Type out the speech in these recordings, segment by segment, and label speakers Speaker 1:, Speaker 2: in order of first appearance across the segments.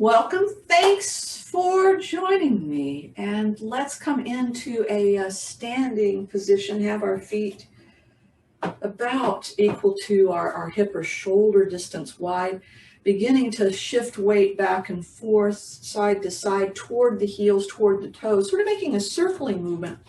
Speaker 1: Welcome. Thanks for joining me. And let's come into a standing position, have our feet about equal to our hip or shoulder distance wide, beginning to shift weight back and forth, side to side, toward the heels, toward the toes, sort of making a circling movement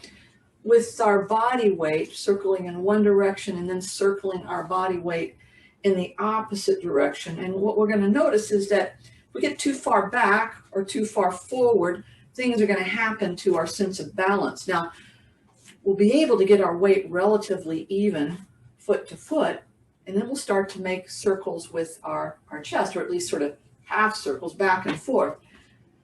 Speaker 1: with our body weight, circling in one direction and then circling our body weight in the opposite direction. And what we're going to notice is that if we get too far back or too far forward, things are going to happen to our sense of balance. Now, we'll be able to get our weight relatively even, foot to foot, and then we'll start to make circles with our chest, or at least sort of half circles back and forth.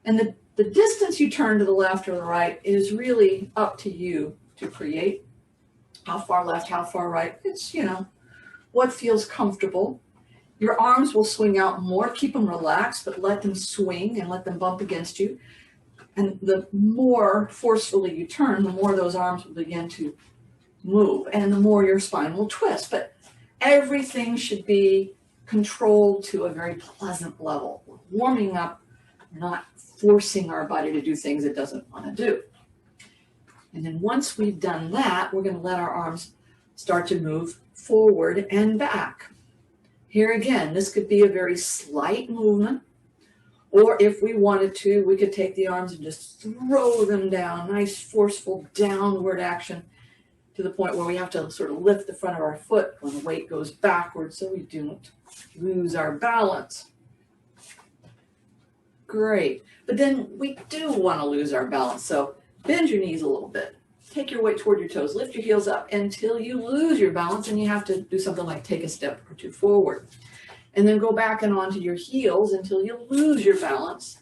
Speaker 1: And the distance you turn to the left or the right is really up to you to create. How far left, how far right. It's, what feels comfortable. Your arms will swing out more. Keep them relaxed, but let them swing and let them bump against you. And the more forcefully you turn, the more those arms will begin to move, and the more your spine will twist. But everything should be controlled to a very pleasant level. We're warming up, not forcing our body to do things it doesn't want to do. And then once we've done that, we're going to let our arms start to move forward and back. Here again, this could be a very slight movement, or if we wanted to, we could take the arms and just throw them down, nice forceful downward action to the point where we have to sort of lift the front of our foot when the weight goes backwards so we don't lose our balance. Great, but then we do want to lose our balance, so bend your knees a little bit. Take your weight toward your toes. Lift your heels up until you lose your balance, and you have to do something like take a step or two forward. And then go back and onto your heels until you lose your balance,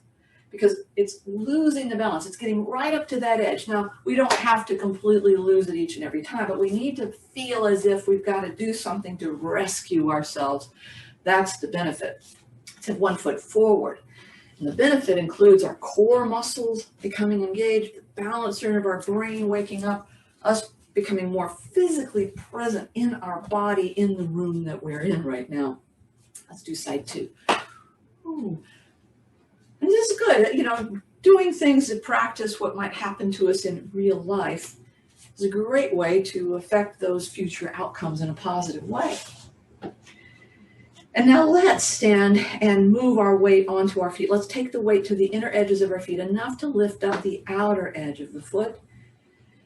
Speaker 1: because it's losing the balance. It's getting right up to that edge. Now, we don't have to completely lose it each and every time, but we need to feel as if we've got to do something to rescue ourselves. That's the benefit. To 1 foot forward. And the benefit includes our core muscles becoming engaged, the balance center of our brain waking up, us becoming more physically present in our body in the room that we're in right now. Let's do side 2. Ooh. And this is good. Doing things to practice what might happen to us in real life is a great way to affect those future outcomes in a positive way. And now let's stand and move our weight onto our feet. Let's take the weight to the inner edges of our feet, enough to lift up the outer edge of the foot,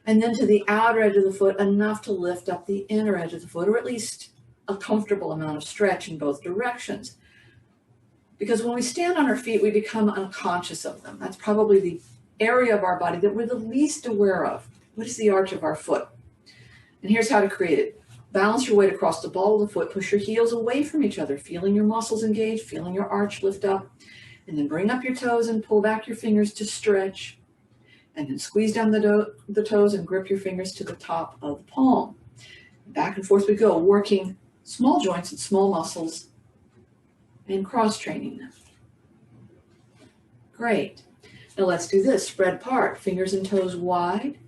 Speaker 1: and then to the outer edge of the foot, enough to lift up the inner edge of the foot, or at least a comfortable amount of stretch in both directions. Because when we stand on our feet, we become unconscious of them. That's probably the area of our body that we're the least aware of. What is the arch of our foot? And here's how to create it. Balance your weight across the ball of the foot. Push your heels away from each other, feeling your muscles engage, feeling your arch lift up. And then bring up your toes and pull back your fingers to stretch. And then squeeze down the toes and grip your fingers to the top of the palm. Back and forth we go, working small joints and small muscles and cross-training them. Great. Now let's do this. Spread apart, fingers and toes wide,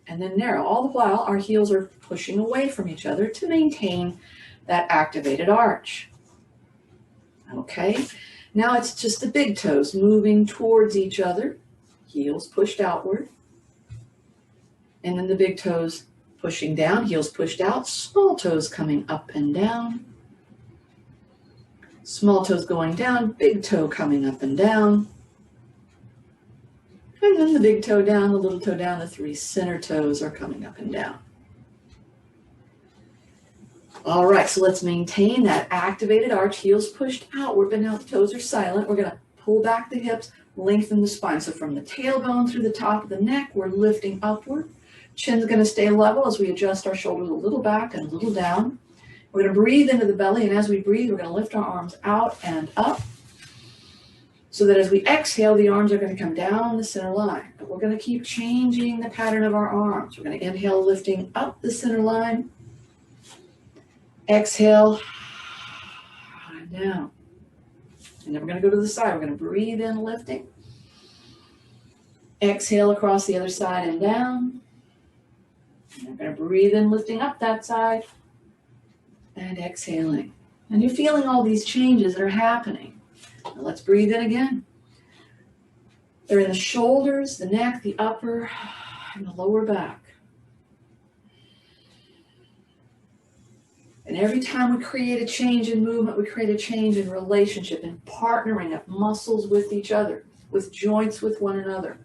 Speaker 1: and then narrow. All the while, our heels are pushing away from each other to maintain that activated arch. Okay, now it's just the big toes moving towards each other, heels pushed outward, and then the big toes pushing down, heels pushed out, small toes coming up and down, small toes going down, big toe coming up and down, and then the big toe down, the little toe down, the 3 center toes are coming up and down. All right, so let's maintain that activated arch, heels pushed outward, but now the toes are silent. We're going to pull back the hips, lengthen the spine. So from the tailbone through the top of the neck, we're lifting upward. Chin's going to stay level as we adjust our shoulders a little back and a little down. We're going to breathe into the belly, and as we breathe, we're going to lift our arms out and up, so that as we exhale, the arms are going to come down the center line. But we're going to keep changing the pattern of our arms. We're going to inhale, lifting up the center line. Exhale, and down. And then we're going to go to the side. We're going to breathe in, lifting. Exhale across the other side and down. And we're going to breathe in, lifting up that side. And exhaling. And you're feeling all these changes that are happening. Now let's breathe in again. They're in the shoulders, the neck, the upper, and the lower back. And every time we create a change in movement, we create a change in relationship and partnering of muscles with each other, with joints with one another.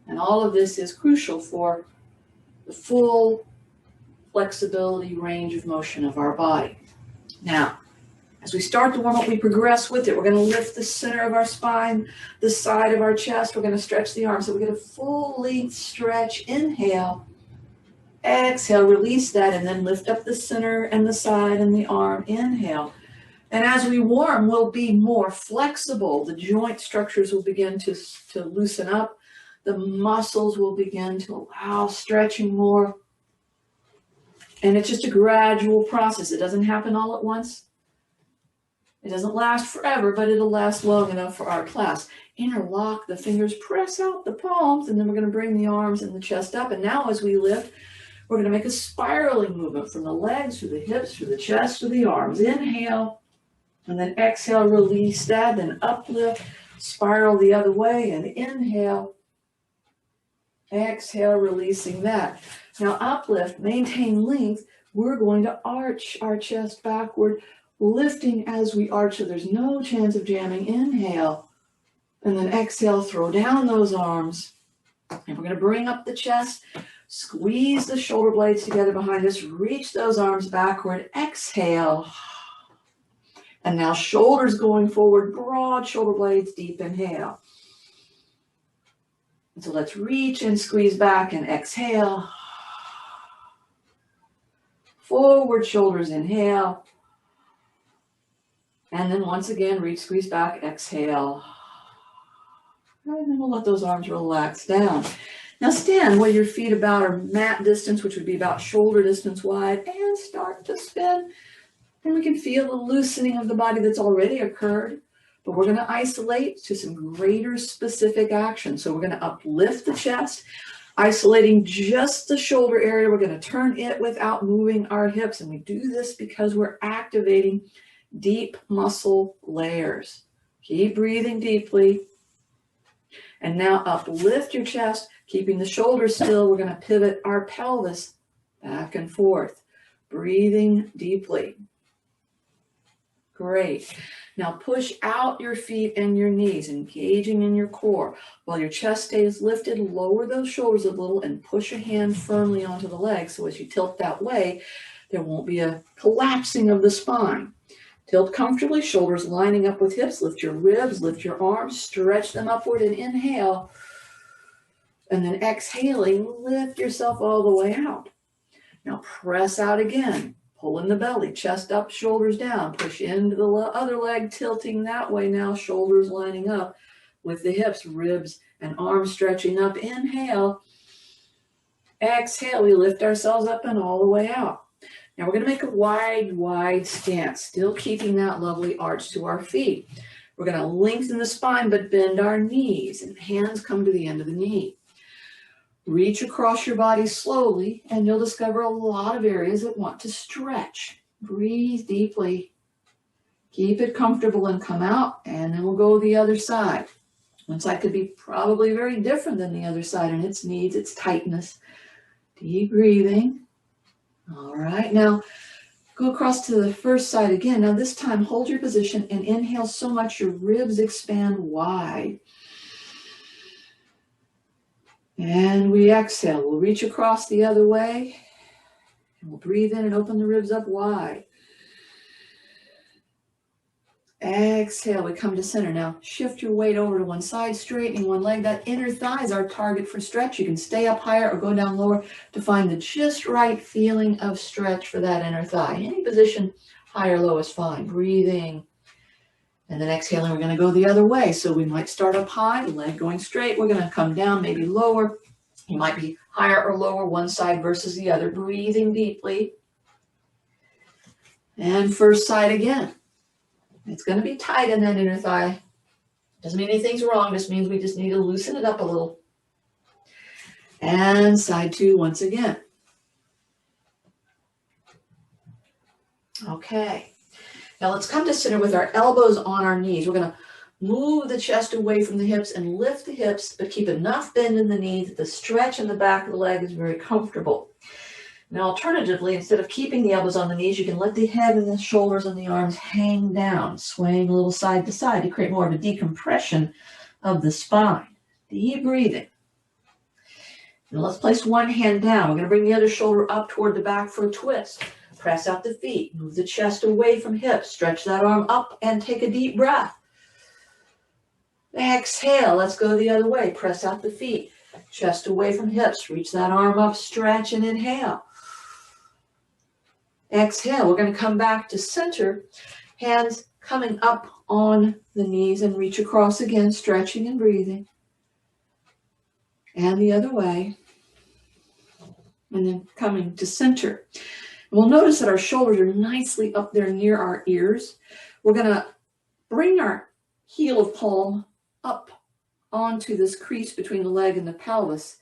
Speaker 1: And all of this is crucial for the full flexibility, range of motion of our body. Now, as we start to warm up, we progress with it. We're going to lift the center of our spine, the side of our chest. We're going to stretch the arms. So we get a full length stretch. Inhale. Exhale, release that, and then lift up the center and the side and the arm. Inhale. And as we warm, we'll be more flexible. The joint structures will begin to loosen up. The muscles will begin to allow stretching more. And it's just a gradual process. It doesn't happen all at once. It doesn't last forever, but it'll last long enough for our class. Interlock the fingers, press out the palms, and then we're going to bring the arms and the chest up. And now as we lift, we're going to make a spiraling movement from the legs, through the hips, through the chest, to the arms. Inhale, and then exhale, release that, then uplift, spiral the other way, and inhale, exhale, releasing that. Now uplift, maintain length. We're going to arch our chest backward, lifting as we arch, so there's no chance of jamming. Inhale, and then exhale, throw down those arms. And we're going to bring up the chest, squeeze the shoulder blades together behind us, reach those arms backward, exhale. And now shoulders going forward, broad shoulder blades, deep inhale. And so let's reach and squeeze back and exhale. Forward shoulders, inhale. And then once again, reach, squeeze back, exhale. And then we'll let those arms relax down. Now stand where your feet about are mat distance, which would be about shoulder distance wide, and start to spin. And we can feel the loosening of the body that's already occurred, but we're going to isolate to some greater specific action. So we're going to uplift the chest, isolating just the shoulder area. We're going to turn it without moving our hips. And we do this because we're activating deep muscle layers. Keep breathing deeply. And now uplift your chest, keeping the shoulders still. We're going to pivot our pelvis back and forth, breathing deeply. Great. Now push out your feet and your knees, engaging in your core. While your chest stays lifted, lower those shoulders a little and push a hand firmly onto the leg. So as you tilt that way, there won't be a collapsing of the spine. Tilt comfortably, shoulders lining up with hips. Lift your ribs, lift your arms, stretch them upward and inhale. And then exhaling, lift yourself all the way out. Now press out again. Pull in the belly, chest up, shoulders down. Push into the other leg, tilting that way now, shoulders lining up with the hips, ribs and arms stretching up. Inhale. Exhale, we lift ourselves up and all the way out. Now we're going to make a wide stance, still keeping that lovely arch to our feet. We're going to lengthen the spine, but bend our knees, and hands come to the end of the knee. Reach across your body slowly, and you'll discover a lot of areas that want to stretch. Breathe deeply. Keep it comfortable and come out, and then we'll go the other side. One side could be probably very different than the other side in its needs, its tightness. Deep breathing. All right, now go across to the first side again. Now this time, hold your position and inhale so much your ribs expand wide. And we exhale. We'll reach across the other way. And we'll breathe in and open the ribs up wide. Exhale, we come to center. Now shift your weight over to one side, straightening one leg. That inner thigh is our target for stretch. You can stay up higher or go down lower to find the just right feeling of stretch for that inner thigh. Any position, high or low is fine. Breathing. And then exhaling, we're going to go the other way. So we might start up high, the leg going straight. We're going to come down, maybe lower. You might be higher or lower, one side versus the other. Breathing deeply. And first side again. It's going to be tight in that inner thigh. Doesn't mean anything's wrong. Just means we just need to loosen it up a little. And side two once again. Okay. Now let's come to center with our elbows on our knees. We're going to Move the chest away from the hips and lift the hips, but keep enough bend in the knee that the stretch in the back of the leg is very comfortable. Now, alternatively, instead of keeping the elbows on the knees, you can let the head and the shoulders and the arms hang down, swaying a little side to side to create more of a decompression of the spine. Deep breathing. Now let's place one hand down. We're going to bring the other shoulder up toward the back for a twist. Press out the feet. Move the chest away from hips. Stretch that arm up and take a deep breath. Exhale. Let's go the other way. Press out the feet. Chest away from hips. Reach that arm up. Stretch and inhale. Exhale. We're going to come back to center. Hands coming up on the knees and reach across again, stretching and breathing. And the other way. And then coming to center. We'll notice that our shoulders are nicely up there near our ears. We're going to bring our heel of palm up onto this crease between the leg and the pelvis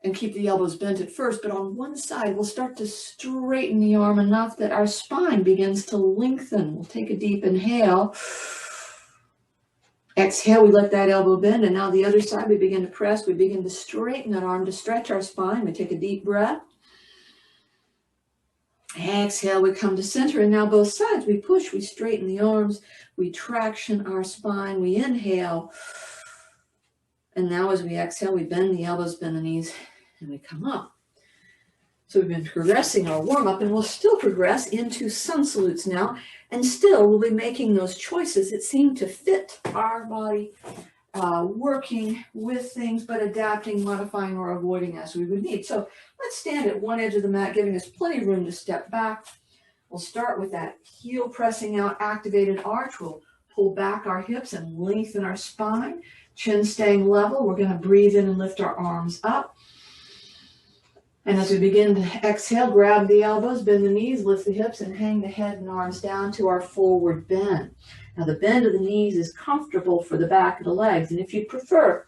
Speaker 1: and keep the elbows bent at first. But on one side, we'll start to straighten the arm enough that our spine begins to lengthen. We'll take a deep inhale. Exhale, we let that elbow bend, and now the other side, we begin to press. We begin to straighten that arm to stretch our spine. We take a deep breath. Exhale, we come to center, and now both sides, we push, we straighten the arms, we traction our spine, we inhale. And now as we exhale, we bend the elbows, bend the knees, and we come up. So we've been progressing our warm-up, and we'll still progress into sun salutes now. And still, we'll be making those choices that seem to fit our body, working with things, but adapting, modifying, or avoiding as we would need. So let's stand at one edge of the mat, giving us plenty of room to step back. We'll start with that heel pressing out, activated arch. We'll pull back our hips and lengthen our spine. Chin staying level. We're going to breathe in and lift our arms up. And as we begin to exhale, grab the elbows, bend the knees, lift the hips, and hang the head and arms down to our forward bend. Now the bend of the knees is comfortable for the back of the legs. And if you prefer,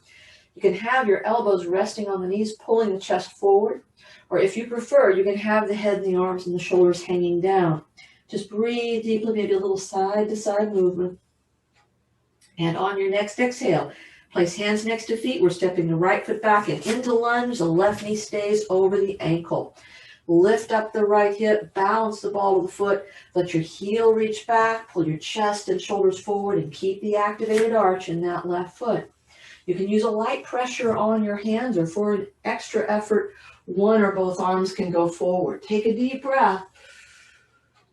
Speaker 1: you can have your elbows resting on the knees, pulling the chest forward. Or if you prefer, you can have the head and the arms and the shoulders hanging down. Just breathe deeply, maybe a little side-to-side movement. And on your next exhale, place hands next to feet. We're stepping the right foot back and into lunge. The left knee stays over the ankle. Lift up the right hip. Balance the ball of the foot. Let your heel reach back. Pull your chest and shoulders forward and keep the activated arch in that left foot. You can use a light pressure on your hands, or for an extra effort, one or both arms can go forward. Take a deep breath.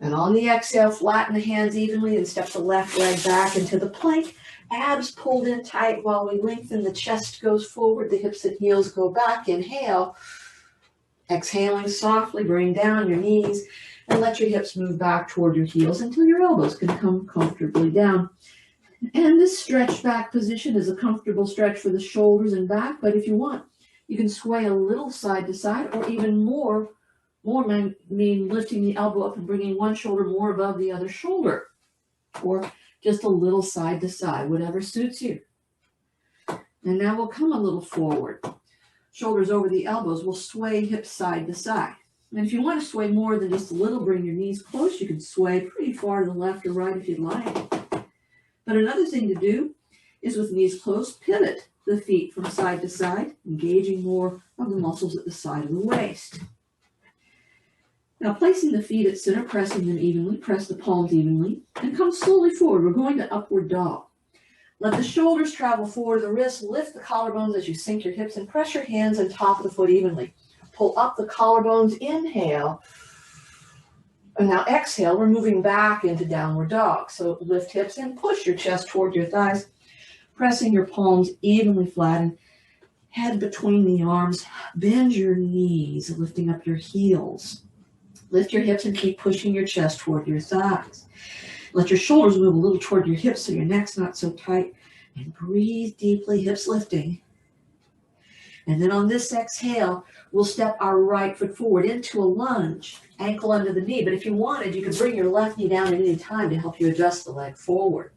Speaker 1: And on the exhale, flatten the hands evenly and step the left leg back into the plank. Abs pulled in tight while we lengthen. The chest goes forward. The hips and heels go back. Inhale. Exhaling softly, bring down your knees and let your hips move back toward your heels until your elbows can come comfortably down. And this stretch back position is a comfortable stretch for the shoulders and back, but if you want, you can sway a little side to side, or even more mean lifting the elbow up and bringing one shoulder more above the other shoulder, or just a little side to side, whatever suits you. And now we'll come a little forward. Shoulders over the elbows. We'll sway hips side to side. And if you want to sway more than just a little, bring your knees close. You can sway pretty far to the left or right if you'd like. But another thing to do is, with knees close, pivot the feet from side to side, engaging more of the muscles at the side of the waist. Now, placing the feet at center, pressing them evenly, press the palms evenly, and come slowly forward. We're going to upward dog. Let the shoulders travel forward, the wrists, lift the collarbones as you sink your hips, and press your hands on top of the foot evenly. Pull up the collarbones, inhale. And now exhale, we're moving back into downward dog. So lift hips and push your chest toward your thighs, pressing your palms evenly flattened. Head between the arms, bend your knees, lifting up your heels. Lift your hips and keep pushing your chest toward your thighs. Let your shoulders move a little toward your hips so your neck's not so tight. And breathe deeply, hips lifting. And then on this exhale, we'll step our right foot forward into a lunge, ankle under the knee. But if you wanted, you could bring your left knee down at any time to help you adjust the leg forward.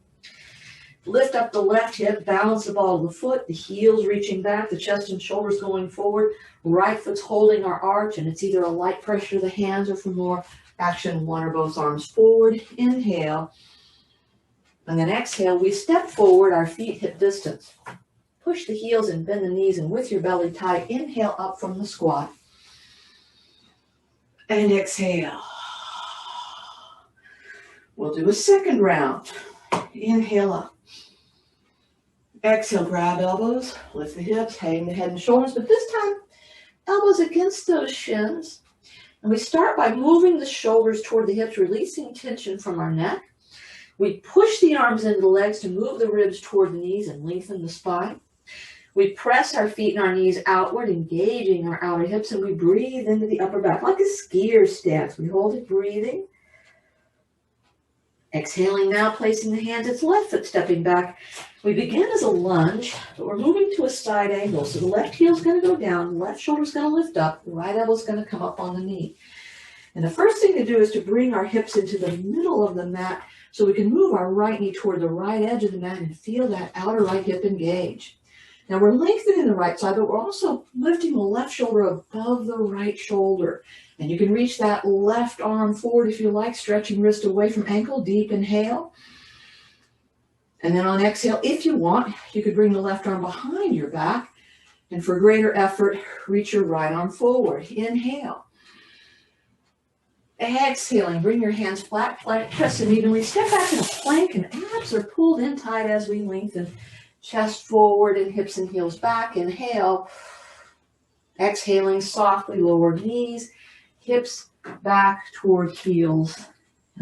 Speaker 1: Lift up the left hip, balance the ball of the foot, the heels reaching back, the chest and shoulders going forward. Right foot's holding our arch, and it's either a light pressure of the hands, or for more action, one or both arms forward. Inhale. And then exhale, we step forward, our feet hip distance. Push the heels and bend the knees, and with your belly tight, inhale up from the squat. And exhale. We'll do a second round. Inhale up. Exhale, grab elbows, lift the hips, hang the head and shoulders, but this time, elbows against those shins. And we start by moving the shoulders toward the hips, releasing tension from our neck. We push the arms into the legs to move the ribs toward the knees and lengthen the spine. We press our feet and our knees outward, engaging our outer hips, and we breathe into the upper back like a skier stance. We hold it, breathing. Exhaling now, placing the hands at the left foot, stepping back. We begin as a lunge, but we're moving to a side angle. So the left heel is going to go down, the left shoulder is going to lift up, the right elbow is going to come up on the knee. And the first thing to do is to bring our hips into the middle of the mat so we can move our right knee toward the right edge of the mat and feel that outer right hip engage. Now we're lengthening the right side, but we're also lifting the left shoulder above the right shoulder. And you can reach that left arm forward if you like, stretching wrist away from ankle, deep inhale. And then on exhale, if you want, you could bring the left arm behind your back. And for greater effort, reach your right arm forward. Inhale. Exhaling, bring your hands flat, press them evenly. Step back in a plank and abs are pulled in tight as we lengthen. Chest forward and hips and heels back. Inhale. Exhaling, softly lower knees, hips back toward heels,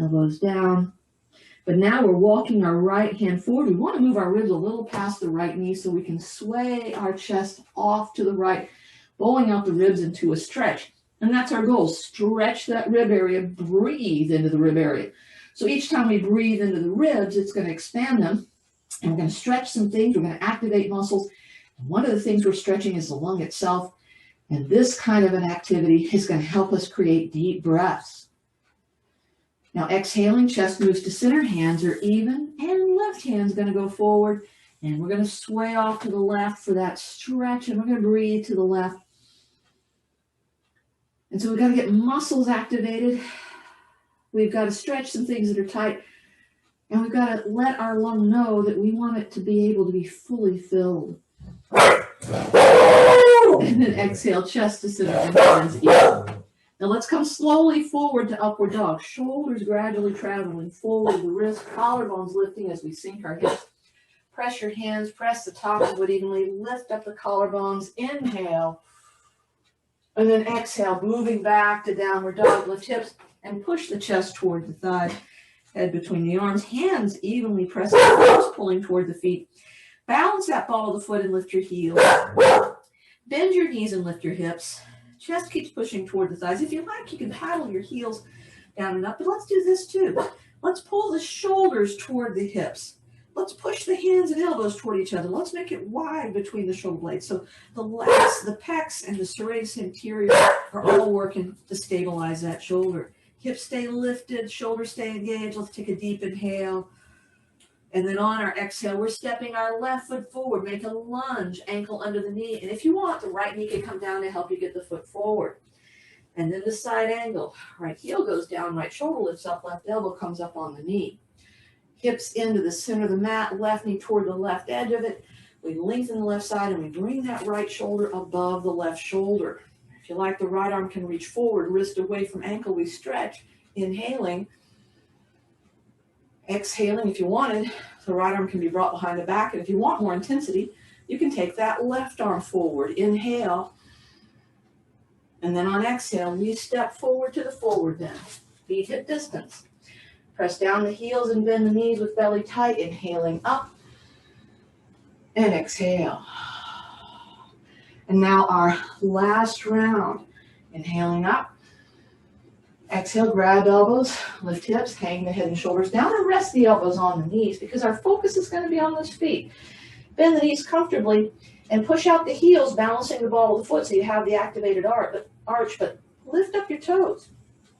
Speaker 1: elbows down. But now we're walking our right hand forward. We want to move our ribs a little past the right knee so we can sway our chest off to the right, bowling out the ribs into a stretch. And that's our goal. Stretch that rib area, breathe into the rib area. So each time we breathe into the ribs, it's going to expand them. And we're going to stretch some things. We're going to activate muscles. And one of the things we're stretching is the lung itself. And this kind of an activity is going to help us create deep breaths. Now exhaling, chest moves to center, hands are even, and left hand's going to go forward. And we're going to sway off to the left for that stretch, and we're going to breathe to the left. And so we've got to get muscles activated. We've got to stretch some things that are tight. And we've got to let our lung know that we want it to be able to be fully filled. And then exhale, chest to center, and hands even. Now let's come slowly forward to upward dog. Shoulders gradually traveling forward, the wrist, collarbones lifting as we sink our hips. Press your hands, press the top of it evenly, lift up the collarbones, inhale. And then exhale, moving back to downward dog, lift hips, and push the chest toward the thigh. Head between the arms, hands evenly pressing, pulling toward the feet. Balance that ball of the foot and lift your heels. Bend your knees and lift your hips. Chest keeps pushing toward the thighs. If you like, you can paddle your heels down and up, but let's do this too. Let's pull the shoulders toward the hips. Let's push the hands and elbows toward each other. Let's make it wide between the shoulder blades. So the lats, the pecs, and the serratus anterior are all working to stabilize that shoulder. Hips stay lifted, shoulders stay engaged. Let's take a deep inhale. And then on our exhale, we're stepping our left foot forward. Make a lunge, ankle under the knee. And if you want, the right knee can come down to help you get the foot forward. And then the side angle. Right heel goes down, right shoulder lifts up, left elbow comes up on the knee. Hips into the center of the mat, left knee toward the left edge of it. We lengthen the left side and we bring that right shoulder above the left shoulder. If you like, the right arm can reach forward, wrist away from ankle. We stretch, inhaling. Exhaling, if you wanted, the right arm can be brought behind the back. And if you want more intensity, you can take that left arm forward. Inhale. And then on exhale, we step forward to the forward bend. Feet hip distance. Press down the heels and bend the knees with belly tight. Inhaling up. And exhale. And now our last round. Inhaling up. Exhale, grab elbows, lift hips, hang the head and shoulders down, and rest the elbows on the knees because our focus is going to be on those feet. Bend the knees comfortably and push out the heels, balancing the ball of the foot so you have the activated arch, but lift up your toes.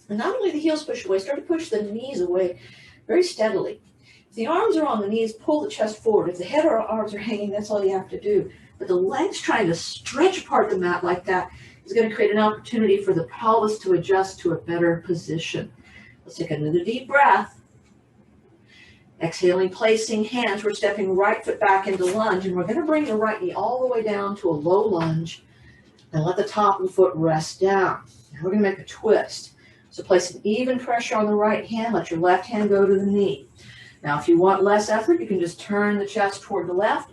Speaker 1: And not only the heels push away, start to push the knees away very steadily. If the arms are on the knees, pull the chest forward. If the head or arms are hanging, that's all you have to do. But the legs trying to stretch apart the mat like that is going to create an opportunity for the pelvis to adjust to a better position. Let's take another deep breath. Exhaling, placing hands. We're stepping right foot back into lunge, and we're going to bring the right knee all the way down to a low lunge and let the top of the foot rest down. Now we're going to make a twist. So place an even pressure on the right hand. Let your left hand go to the knee. Now, if you want less effort, you can just turn the chest toward the left.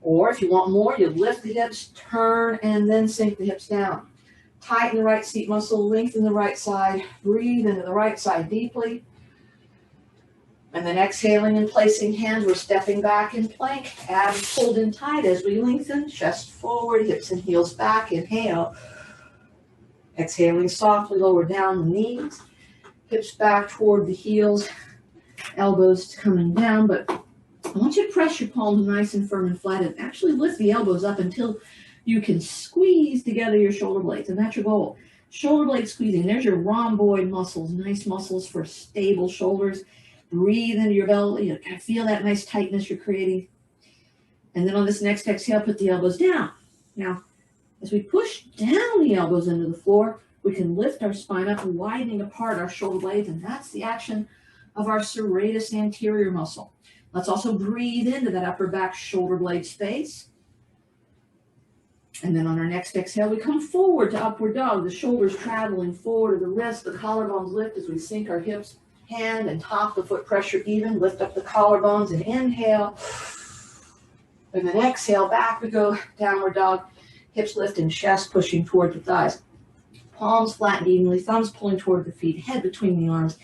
Speaker 1: Or if you want more, you lift the hips, turn, and then sink the hips down. Tighten the right seat muscle, lengthen the right side. Breathe into the right side deeply. And then exhaling and placing hands, we're stepping back in plank. Abs pulled in tight as we lengthen. Chest forward, hips and heels back. Inhale. Exhaling softly, lower down the knees. Hips back toward the heels. Elbows coming down. But I want you to press your palms nice and firm and flat. And actually lift the elbows up until you can squeeze together your shoulder blades. And that's your goal. Shoulder blade squeezing. There's your rhomboid muscles. Nice muscles for stable shoulders. Breathe into your belly. You kind of feel that nice tightness you're creating. And then on this next exhale, put the elbows down. Now, as we push down the elbows into the floor, we can lift our spine up, widening apart our shoulder blades, and that's the action of our serratus anterior muscle. Let's also breathe into that upper back shoulder blade space. And then on our next exhale, we come forward to upward dog. The shoulders traveling forward to the wrist, the collarbones lift as we sink our hips. Hand and top of the foot pressure even. Lift up the collarbones and inhale. And then exhale, back we go, downward dog. Hips lift and chest pushing toward the thighs. Palms flattened evenly, thumbs pulling toward the feet, head between the arms.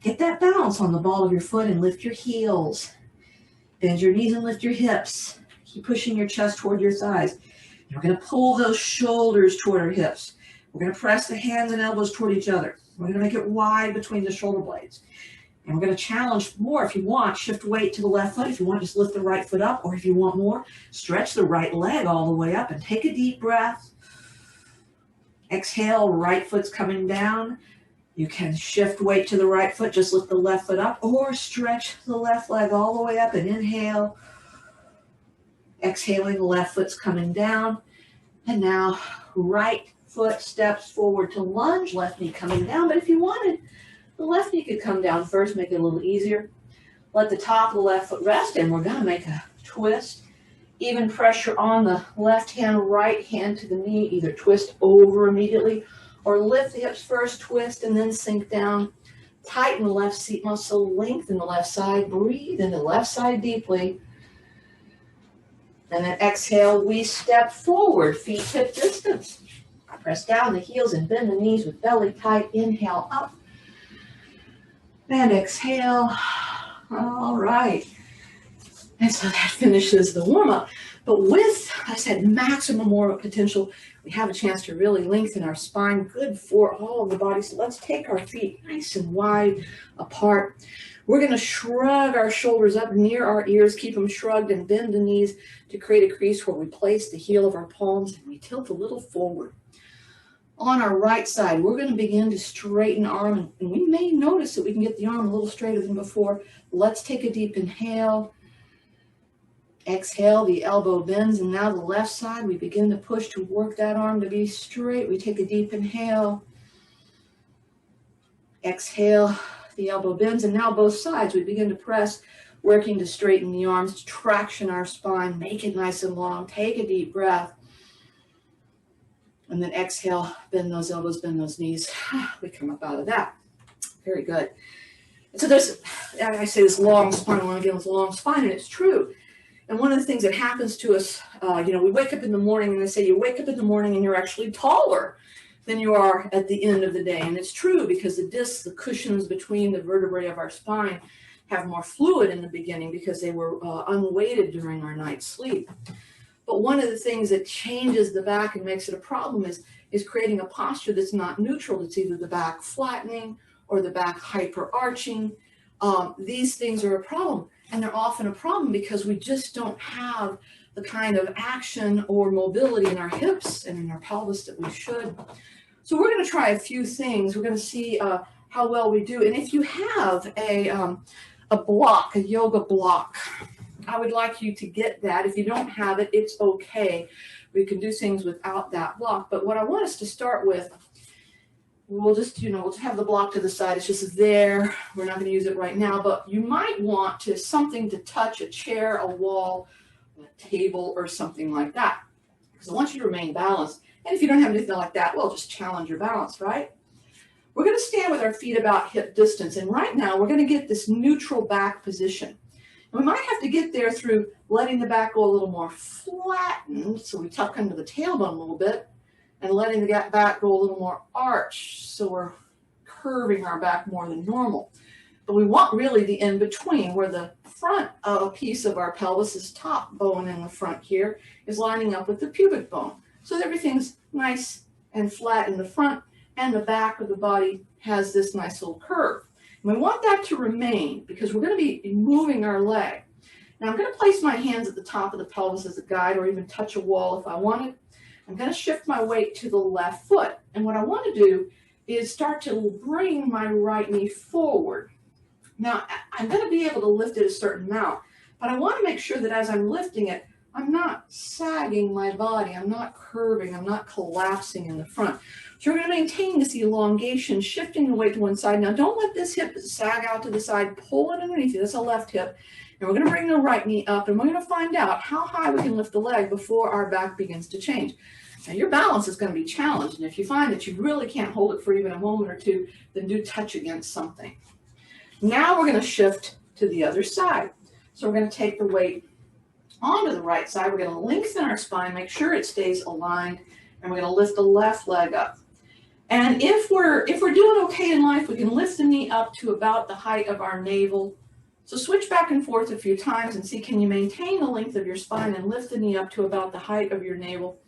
Speaker 1: Get that balance on the ball of your foot and lift your heels. Bend your knees and lift your hips. Keep pushing your chest toward your thighs. And we're going to pull those shoulders toward our hips. We're going to press the hands and elbows toward each other. We're going to make it wide between the shoulder blades. And we're going to challenge more. If you want, shift weight to the left foot. If you want, just lift the right foot up. Or if you want more, stretch the right leg all the way up and take a deep breath. Exhale, right foot's coming down. You can shift weight to the right foot, just lift the left foot up, or stretch the left leg all the way up and inhale. Exhaling, the left foot's coming down. And now, right foot steps forward to lunge, left knee coming down. But if you wanted, the left knee could come down first, make it a little easier. Let the top of the left foot rest, and we're going to make a twist. Even pressure on the left hand, right hand to the knee. Either twist over immediately or lift the hips first, twist, and then sink down. Tighten the left seat muscle, lengthen the left side. Breathe in the left side deeply. And then exhale, we step forward, feet hip distance. Press down the heels and bend the knees with belly tight. Inhale up. And exhale. All right. And so that finishes the warm-up. But with, I said, maximum warm-up potential, we have a chance to really lengthen our spine. Good for all of the body. So let's take our feet nice and wide apart. We're going to shrug our shoulders up near our ears, keep them shrugged, and bend the knees to create a crease where we place the heel of our palms and we tilt a little forward. On our right side, we're going to begin to straighten arm, and we may notice that we can get the arm a little straighter than before. Let's take a deep inhale. Exhale, the elbow bends, and now the left side, we begin to push to work that arm to be straight. We take a deep inhale. Exhale, the elbow bends, and now both sides, we begin to press, working to straighten the arms, traction our spine, make it nice and long. Take a deep breath. And then exhale, bend those elbows, bend those knees. We come up out of that. Very good. And so there's, I say this long spine, I want to get this long spine, and it's true. And one of the things that happens to us, we wake up in the morning, and they say you wake up in the morning and you're actually taller than you are at the end of the day. And it's true because the discs, the cushions between the vertebrae of our spine have more fluid in the beginning because they were unweighted during our night's sleep. But one of the things that changes the back and makes it a problem is creating a posture that's not neutral. It's either the back flattening or the back hyper-arching. These things are a problem, and they're often a problem because we just don't have the kind of action or mobility in our hips and in our pelvis that we should. So we're going to try a few things. We're going to see how well we do. And if you have a block, a yoga block, I would like you to get that. If you don't have it, it's okay. We can do things without that block. But what I want us to start with we'll just, we'll have the block to the side. It's just there. We're not going to use it right now, but you might want something to touch, a chair, a wall, a table, or something like that. Because I want you to remain balanced. And if you don't have anything like that, well, just challenge your balance, right? We're going to stand with our feet about hip distance. And right now, we're going to get this neutral back position. And we might have to get there through letting the back go a little more flattened. So we tuck under the tailbone a little bit. And letting the back go a little more arched. So we're curving our back more than normal. But we want really the in-between, where the front of a piece of our pelvis, this top bone in the front here, is lining up with the pubic bone. So that everything's nice and flat in the front, and the back of the body has this nice little curve. And we want that to remain because we're going to be moving our leg. Now I'm going to place my hands at the top of the pelvis as a guide, or even touch a wall if I wanted. I'm going to shift my weight to the left foot. And what I want to do is start to bring my right knee forward. Now, I'm going to be able to lift it a certain amount, but I want to make sure that as I'm lifting it, I'm not sagging my body. I'm not curving. I'm not collapsing in the front. So we're going to maintain this elongation, shifting the weight to one side. Now, don't let this hip sag out to the side. Pull it underneath you. That's a left hip. And we're going to bring the right knee up, and we're going to find out how high we can lift the leg before our back begins to change. Now, your balance is going to be challenged, and if you find that you really can't hold it for even a moment or two, then do touch against something. Now we're going to shift to the other side. So we're going to take the weight onto the right side. We're going to lengthen our spine, make sure it stays aligned, and we're going to lift the left leg up. And if we're doing okay in life, we can lift the knee up to about the height of our navel. So switch back and forth a few times and see, can you maintain the length of your spine and lift the knee up to about the height of your navel,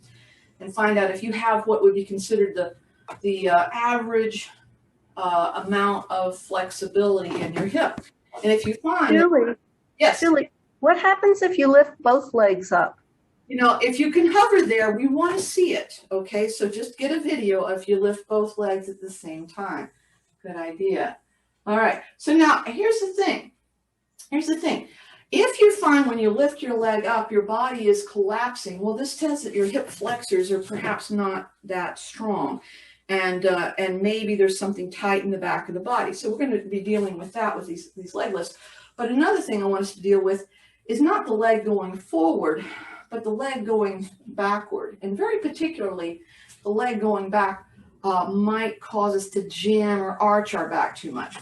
Speaker 1: and find out if you have what would be considered the average amount of flexibility in your hip. And if you find...
Speaker 2: Julie,
Speaker 1: yes.
Speaker 2: Julie, what happens if you lift both legs up?
Speaker 1: If you can hover there, we want to see it, okay? So just get a video if you lift both legs at the same time. Good idea. All right, so now here's the thing. If you find when you lift your leg up, your body is collapsing, well, this tells that your hip flexors are perhaps not that strong. And maybe there's something tight in the back of the body. So we're going to be dealing with that with these leg lifts. But another thing I want us to deal with is not the leg going forward, but the leg going backward. And very particularly, the leg going back might cause us to jam or arch our back too much.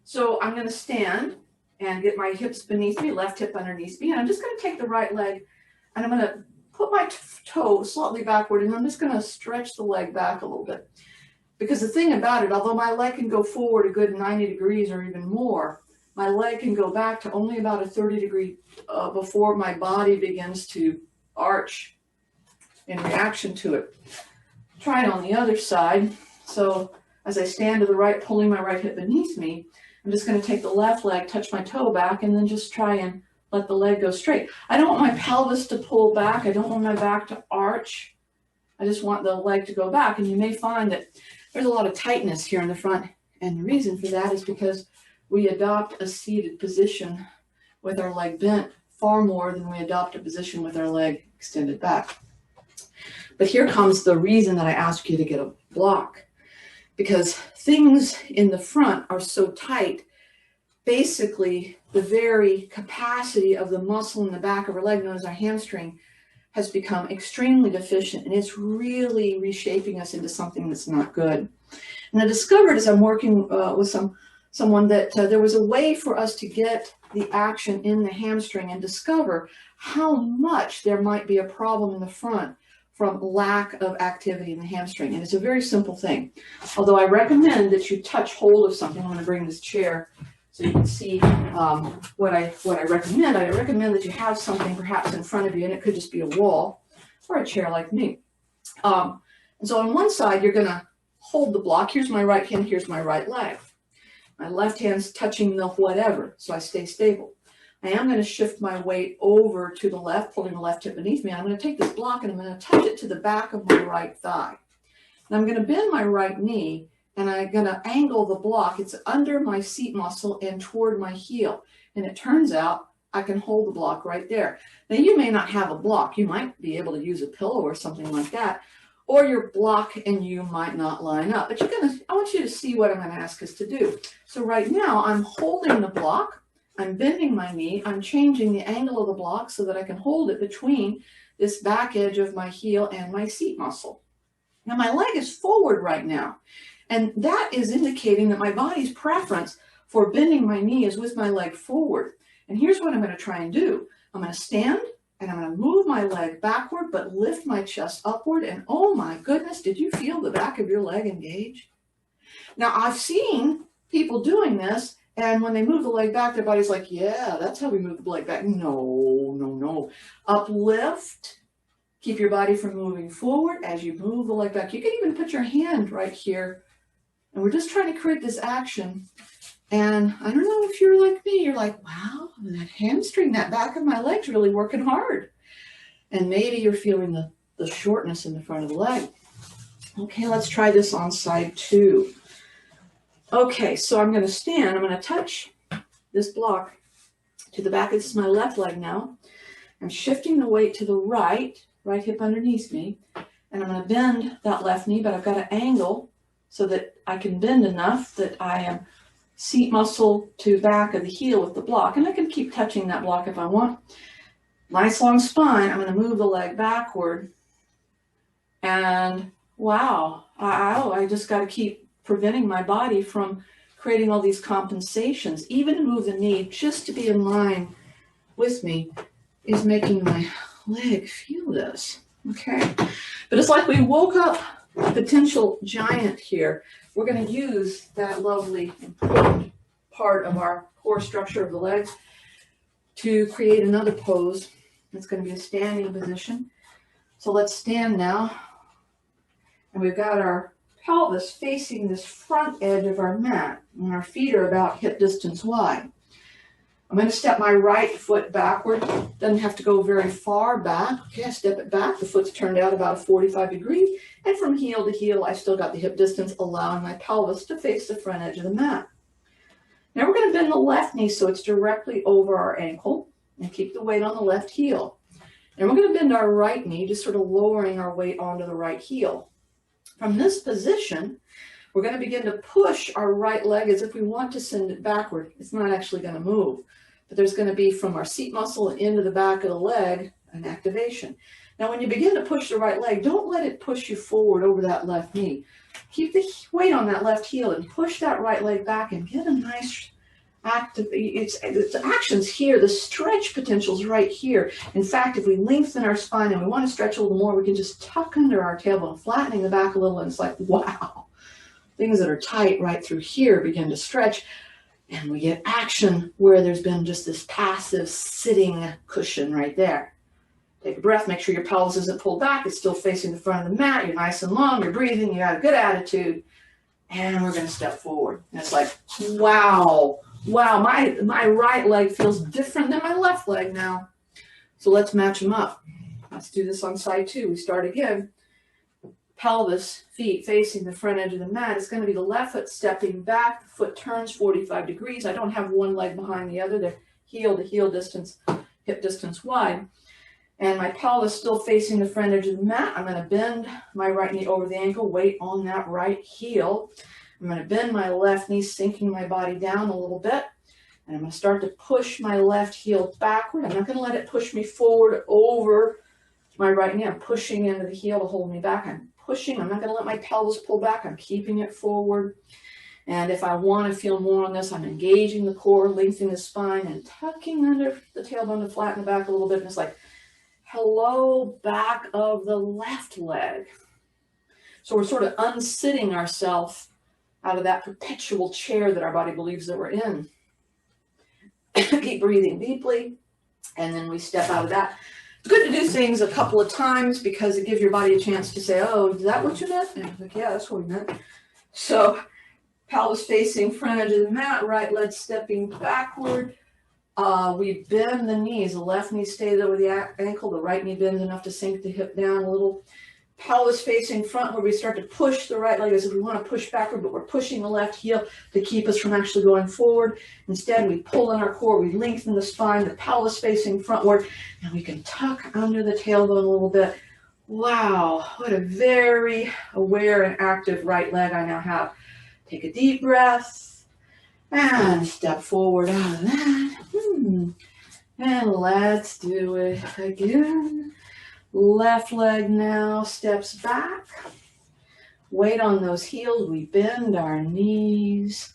Speaker 1: So I'm going to stand and get my hips beneath me, left hip underneath me. And I'm just going to take the right leg and I'm going to put my toe slightly backward, and I'm just going to stretch the leg back a little bit. Because the thing about it, although my leg can go forward a good 90 degrees or even more, my leg can go back to only about a 30 degree before my body begins to arch in reaction to it. Try it on the other side. So as I stand to the right, pulling my right hip beneath me, I'm just going to take the left leg, touch my toe back, and then just try and let the leg go straight. I don't want my pelvis to pull back. I don't want my back to arch. I just want the leg to go back. And you may find that there's a lot of tightness here in the front. And the reason for that is because we adopt a seated position with our leg bent far more than we adopt a position with our leg extended back. But here comes the reason that I ask you to get a block. Because things in the front are so tight, basically the very capacity of the muscle in the back of our leg, known as our hamstring, has become extremely deficient, and it's really reshaping us into something that's not good. And I discovered as I'm working with someone that there was a way for us to get the action in the hamstring and discover how much there might be a problem in the front from lack of activity in the hamstring. And it's a very simple thing. Although I recommend that you touch hold of something. I'm going to bring this chair so you can see what I recommend. I recommend that you have something perhaps in front of you, and it could just be a wall or a chair like me. And so on one side, you're going to hold the block. Here's my right hand, here's my right leg. My left hand's touching the whatever, so I stay stable. I am going to shift my weight over to the left, pulling the left hip beneath me. I'm going to take this block and I'm going to touch it to the back of my right thigh. And I'm going to bend my right knee, and I'm going to angle the block. It's under my seat muscle and toward my heel. And it turns out I can hold the block right there. Now, you may not have a block. You might be able to use a pillow or something like that. or your block and you might not line up. But I want you to see what I'm going to ask us to do. So right now I'm holding the block, I'm bending my knee, I'm changing the angle of the block so that I can hold it between this back edge of my heel and my seat muscle. Now my leg is forward right now, and that is indicating that my body's preference for bending my knee is with my leg forward. And here's what I'm going to try and do. I'm going to stand and I'm going to move my leg backward, but lift my chest upward. And oh my goodness, did you feel the back of your leg engage? Now I've seen people doing this, and when they move the leg back, their body's like, yeah, that's how we move the leg back. No, no, no. Uplift. Keep your body from moving forward as you move the leg back. You can even put your hand right here. And we're just trying to create this action. And I don't know if you're like me, you're like, wow, that hamstring, that back of my leg's really working hard. And maybe you're feeling the shortness in the front of the leg. Okay, let's try this on side 2. Okay, so I'm going to stand. I'm going to touch this block to the back. This is my left leg now. I'm shifting the weight to the right hip underneath me. And I'm going to bend that left knee, but I've got to angle so that I can bend enough that I am seat muscle to back of the heel with the block. And I can keep touching that block if I want. Nice long spine. I'm going to move the leg backward. And wow, I just got to keep preventing my body from creating all these compensations. Even to move the knee just to be in line with me is making my leg feel this. Okay. But it's like we woke up a potential giant here. We're going to use that lovely important part of our core structure of the legs to create another pose. It's going to be a standing position. So let's stand now. And we've got our pelvis facing this front edge of our mat, and our feet are about hip distance wide. I'm going to step my right foot backward. Doesn't have to go very far back. Okay, I step it back. The foot's turned out about a 45 degree. And from heel to heel, I still got the hip distance, allowing my pelvis to face the front edge of the mat. Now we're going to bend the left knee so it's directly over our ankle and keep the weight on the left heel. And we're going to bend our right knee, just sort of lowering our weight onto the right heel. From this position, we're going to begin to push our right leg as if we want to send it backward. It's not actually going to move, but there's going to be from our seat muscle into the back of the leg an activation. Now, when you begin to push the right leg, don't let it push you forward over that left knee. Keep the weight on that left heel and push that right leg back and get a nice active. It's actions here. The stretch potential is right here. In fact, if we lengthen our spine and we want to stretch a little more, we can just tuck under our tailbone, flattening the back a little, and it's like, wow. Things that are tight right through here begin to stretch, and we get action where there's been just this passive sitting cushion right there. Take a breath, make sure your pelvis isn't pulled back, it's still facing the front of the mat, you're nice and long, you're breathing, you got a good attitude, and we're going to step forward. And it's like, wow, my right leg feels different than my left leg now. So let's match them up. Let's do this on side 2. We start again. Pelvis, feet facing the front edge of the mat. It's going to be the left foot stepping back. The foot turns 45 degrees. I don't have one leg behind the other. They're heel to heel distance, hip distance wide. And my pelvis still facing the front edge of the mat. I'm going to bend my right knee over the ankle, weight on that right heel. I'm going to bend my left knee, sinking my body down a little bit. And I'm going to start to push my left heel backward. I'm not going to let it push me forward over my right knee. I'm pushing into the heel to hold me back. I'm pushing. I'm not going to let my pelvis pull back. I'm keeping it forward. And if I want to feel more on this, I'm engaging the core, lengthening the spine, and tucking under the tailbone to flatten the back a little bit. And it's like, hello, back of the left leg. So we're sort of unsitting ourselves out of that perpetual chair that our body believes that we're in. Keep breathing deeply, and then we step out of that. It's good to do things a couple of times because it gives your body a chance to say, oh, is that what you meant? And I was like, yeah, that's what we meant. So pelvis facing front edge of the mat, right leg stepping backward. We bend the knees. The left knee stays over the ankle. The right knee bends enough to sink the hip down a little. Pelvis facing front where we start to push the right leg as if we want to push backward, but we're pushing the left heel to keep us from actually going forward. Instead, we pull in our core, we lengthen the spine, the pelvis facing frontward, and we can tuck under the tailbone a little bit, Wow, what a very aware and active right leg I now have. Take a deep breath and step forward out of that. And let's do it again. Left leg now steps back. Weight on those heels. We bend our knees.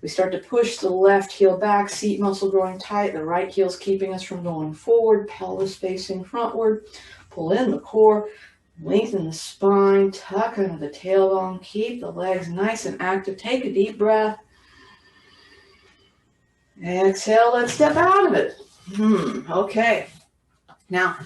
Speaker 1: We start to push the left heel back, seat muscle growing tight. The right heel's keeping us from going forward, pelvis facing frontward. Pull in the core, lengthen the spine, tuck under the tailbone. Keep the legs nice and active. Take a deep breath. Exhale, let's step out of it. Okay. Now,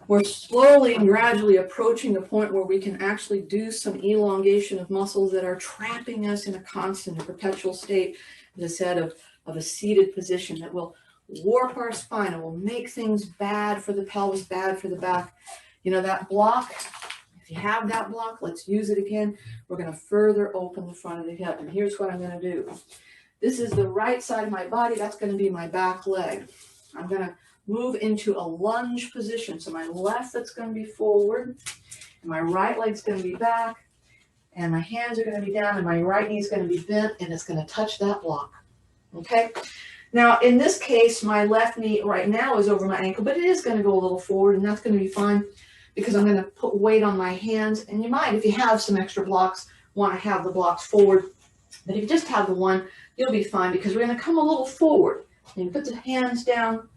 Speaker 1: we're slowly and gradually approaching the point where we can actually do some elongation of muscles that are trapping us in a constant, a perpetual state, as I said, of a seated position that will warp our spine. It will make things bad for the pelvis, bad for the back. You know, that block, if you have that block, let's use it again. We're going to further open the front of the hip. And here's what I'm going to do. This is the right side of my body. That's going to be my back leg. I'm going to move into a lunge position. So my left foot's going to be forward, and my right leg's going to be back, and my hands are going to be down, and my right knee's going to be bent, and it's going to touch that block. Okay? Now, in this case, my left knee right now is over my ankle, but it is going to go a little forward, and that's going to be fine because I'm going to put weight on my hands. And you might, if you have some extra blocks, want to have the blocks forward. But if you just have the one, you'll be fine because we're going to come a little forward. And you put the hands down.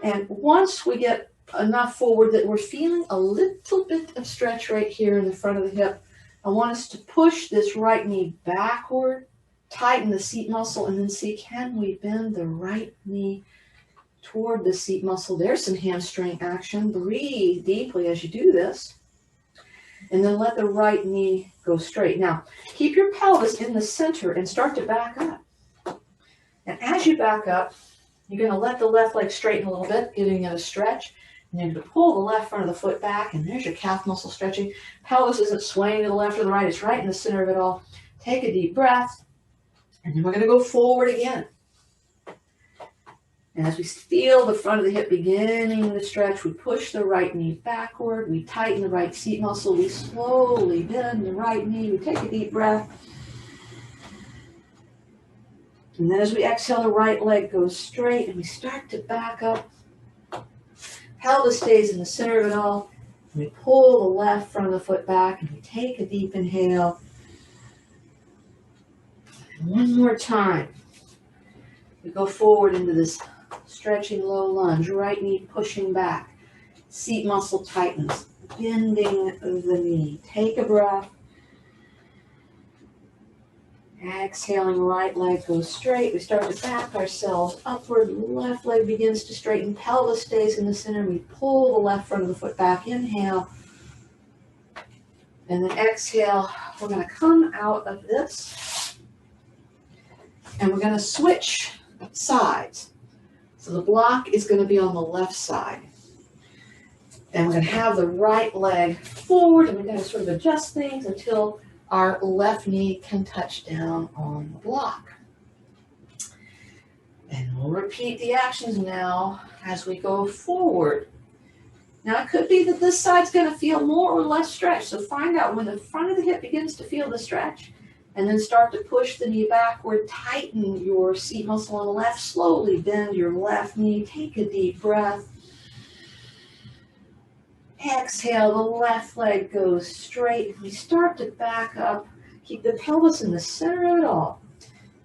Speaker 1: And once we get enough forward that we're feeling a little bit of stretch right here in the front of the hip, I want us to push this right knee backward, tighten the seat muscle, and then see, can we bend the right knee toward the seat muscle? There's some hamstring action. Breathe deeply as you do this. And then let the right knee go straight. Now, keep your pelvis in the center and start to back up. And as you back up, you're going to let the left leg straighten a little bit, giving it a stretch. And you're going to pull the left front of the foot back, and there's your calf muscle stretching. Pelvis isn't swaying to the left or the right. It's right in the center of it all. Take a deep breath, and then we're going to go forward again. And as we feel the front of the hip beginning to stretch, we push the right knee backward. We tighten the right seat muscle. We slowly bend the right knee. We take a deep breath. And then as we exhale, the right leg goes straight, and we start to back up. Pelvis stays in the center of it all. And we pull the left front of the foot back, and we take a deep inhale. And one more time. We go forward into this stretching low lunge, right knee pushing back. Seat muscle tightens, bending the knee. Take a breath. Exhaling, right leg goes straight. We start to back ourselves upward. Left leg begins to straighten. Pelvis stays in the center. We pull the left front of the foot back. Inhale. And then exhale. We're going to come out of this. And we're going to switch sides. So the block is going to be on the left side. And we're going to have the right leg forward. And we're going to sort of adjust things until our left knee can touch down on the block. And we'll repeat the actions now as we go forward. Now it could be that this side's going to feel more or less stretch. So find out when the front of the hip begins to feel the stretch. And then start to push the knee backward. Tighten your seat muscle on the left. Slowly bend your left knee. Take a deep breath. Exhale, the left leg goes straight. We start to back up. Keep the pelvis in the center of it all.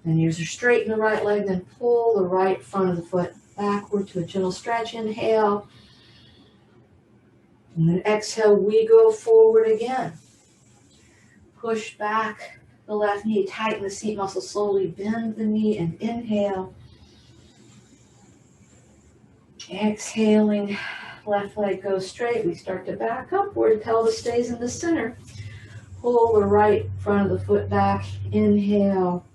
Speaker 1: And you straighten the right leg, then pull the right front of the foot backward to a gentle stretch. Inhale. And then exhale, we go forward again. Push back the left knee. Tighten the seat muscle. Slowly bend the knee and inhale. Exhaling. Left leg goes straight. We start to back upward. Pelvis stays in the center. Pull the right front of the foot back. Inhale.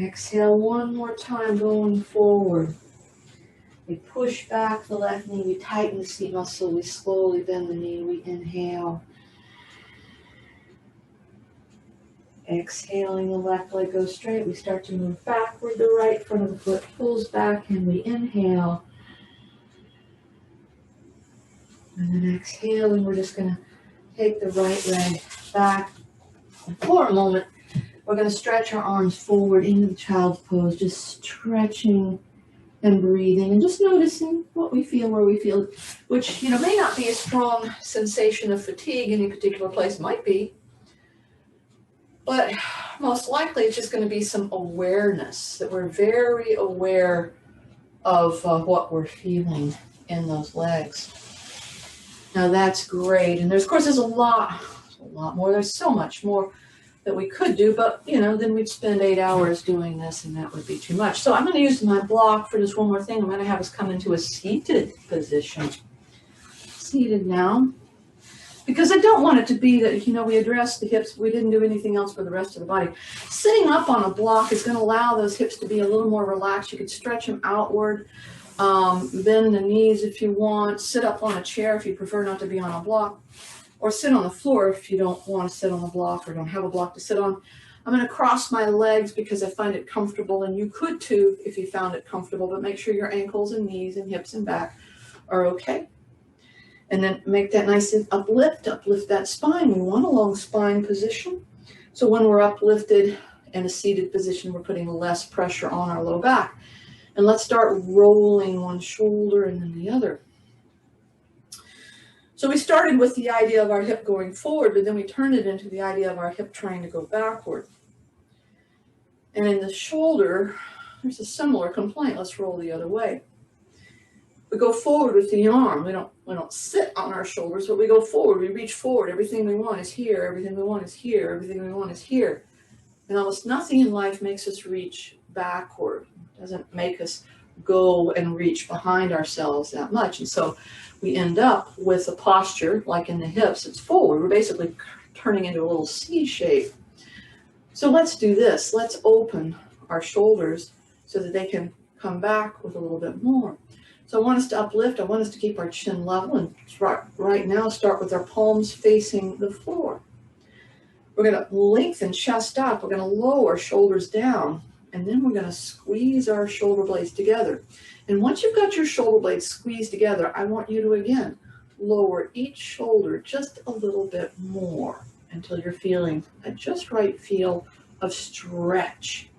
Speaker 1: Exhale one more time, going forward. We push back the left knee. We tighten the seat muscle. We slowly bend the knee. We inhale. Exhaling, the left leg goes straight. We start to move backward. The right front of the foot pulls back, and we inhale. And then exhaling, we're just going to take the right leg back. And for a moment, we're going to stretch our arms forward into the child's pose, just stretching and breathing and just noticing what we feel, where we feel, which, you know, may not be a strong sensation of fatigue in any particular place, might be, but most likely it's just going to be some awareness, that we're very aware of what we're feeling in those legs. Now that's great. And there's, of course, there's a lot more. There's so much more that we could do, but, you know, then we'd spend 8 hours doing this and that would be too much. So I'm going to use my block for just one more thing. I'm going to have us come into a seated position. Seated now. Because I don't want it to be that, you know, we address the hips, we didn't do anything else for the rest of the body. Sitting up on a block is going to allow those hips to be a little more relaxed. You could stretch them outward, bend the knees if you want, sit up on a chair if you prefer not to be on a block, or sit on the floor if you don't want to sit on the block or don't have a block to sit on. I'm going to cross my legs because I find it comfortable, and you could too if you found it comfortable, but make sure your ankles and knees and hips and back are okay. And then make that nice uplift that spine. We want a long spine position. So when we're uplifted in a seated position, we're putting less pressure on our low back. And let's start rolling one shoulder and then the other. So we started with the idea of our hip going forward, but then we turned it into the idea of our hip trying to go backward. And in the shoulder, there's a similar complaint. Let's roll the other way. We go forward with the arm. We don't sit on our shoulders, but we go forward. We reach forward. Everything we want is here. Everything we want is here. Everything we want is here. And almost nothing in life makes us reach backward. It doesn't make us go and reach behind ourselves that much. And so we end up with a posture like in the hips. It's forward. We're basically turning into a little C shape. So let's do this. Let's open our shoulders so that they can come back with a little bit more. So I want us to uplift. I want us to keep our chin level, and right now start with our palms facing the floor. We're going to lengthen chest up. We're going to lower shoulders down, and then we're going to squeeze our shoulder blades together. And once you've got your shoulder blades squeezed together, I want you to, again, lower each shoulder just a little bit more until you're feeling a just right feel of stretch.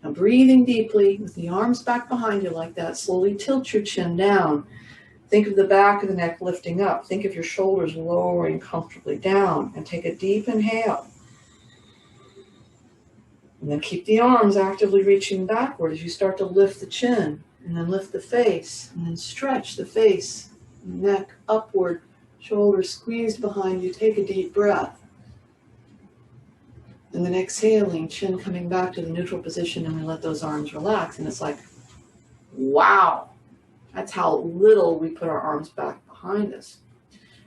Speaker 1: Now breathing deeply with the arms back behind you like that. Slowly tilt your chin down. Think of the back of the neck lifting up. Think of your shoulders lowering comfortably down, and take a deep inhale. And then keep the arms actively reaching backward as you start to lift the chin, and then lift the face, and then stretch the face, neck upward, shoulders squeezed behind you. Take a deep breath. And then exhaling, chin coming back to the neutral position, and we let those arms relax. And it's like, wow, that's how little we put our arms back behind us.